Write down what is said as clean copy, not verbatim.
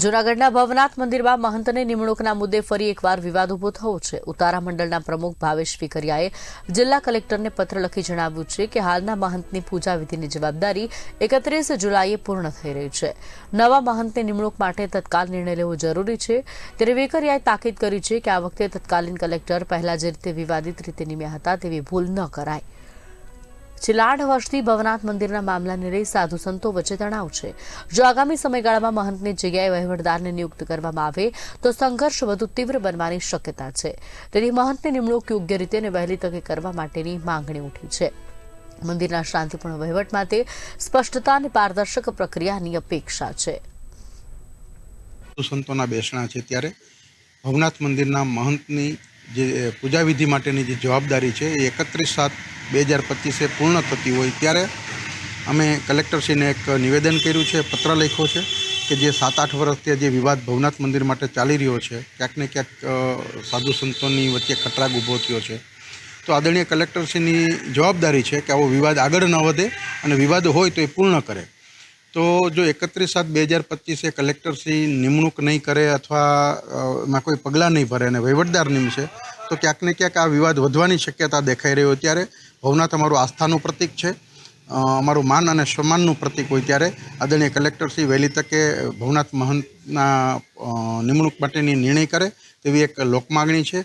જૂનાગઢના ભવનાથ મંદિરમાં મહંતની નિમણૂકના મુદ્દે ફરી એકવાર વિવાદ ઉભો થયો છે। ઉતારા મંડળના પ્રમુખ ભાવેશ વિકરિયાએ જિલ્લા કલેક્ટરને પત્ર લખી જણાવ્યું છે કે હાલના મહંતની પૂજા વિધિની જવાબદારી 31 જુલાઈએ પૂર્ણ થઈ રહી છે। નવા મહંતની નિમણૂક માટે તત્કાલ નિર્ણય લેવો જરૂરી છે। ત્યારે વિકરિયાએ તાકીદ કરી છે કે આ વખતે તત્કાલીન કલેક્ટર પહેલા જે રીતે વિવાદિત રીતે નિમ્યા હતા તેવી ભૂલ ન કરાય। છેલ્લા 8 વર્ષથી ભવનાથ મંદિરના મામલાને લઈ સાધુ સંતો વચ્ચે તણાવ છે। જો આગામી સમયગાળામાં મહંતની જગ્યાએ વહીવટદારને નિયુક્ત કરવામાં આવે તો સંઘર્ષ વધુ તીવ્ર બનવાની શક્યતા છે। તેથી મહંતની નિમણૂક યોગ્ય રીતે અને વહેલી તકે કરવા માટેની માંગણી ઉઠી છે। મંદિરના શાંતિપૂર્ણ વહીવટ માટે સ્પષ્ટતા અને પારદર્શક પ્રક્રિયાની અપેક્ષા છે। સંતોના બેસણા છે ત્યારે ભવનાથ મંદિરના મહંતની જે પૂજા વિધિ માટેની જે જવાબદારી છે એ 31/7/2025 પૂર્ણ થતી હોય ત્યારે અમે કલેક્ટરશ્રીને એક નિવેદન કર્યું છે, પત્ર લખ્યો છે કે જે 7-8 વર્ષથી જે વિવાદ ભવનાથ મંદિર માટે ચાલી રહ્યો છે, ક્યાંક ને ક્યાંક સાધુ સંતોની વચ્ચે ખટરાગ ઊભો થયો છે। તો આદરણીય કલેક્ટરશ્રીની જવાબદારી છે કે આવો વિવાદ આગળ ન વધે અને વિવાદ હોય તો એ પૂર્ણ કરે। તો જો 31/7/2025 કલેક્ટરશ્રી નિમણૂક નહીં કરે અથવા એમાં કોઈ પગલાં નહીં ભરે અને વહીવટદાર નિમશે તો ક્યાંક ને ક્યાંક આ વિવાદ વધવાની શક્યતા દેખાઈ રહી હોય ત્યારે ભવનાથ અમારું આસ્થાનું પ્રતીક છે, અમારું માન અને સન્માનનું પ્રતીક હોય ત્યારે આદરણીય કલેક્ટરશ્રી વહેલી તકે ભવનાથ મહંતના નિમણૂક માટેની નિર્ણય કરે તેવી એક લોકમાગણી છે।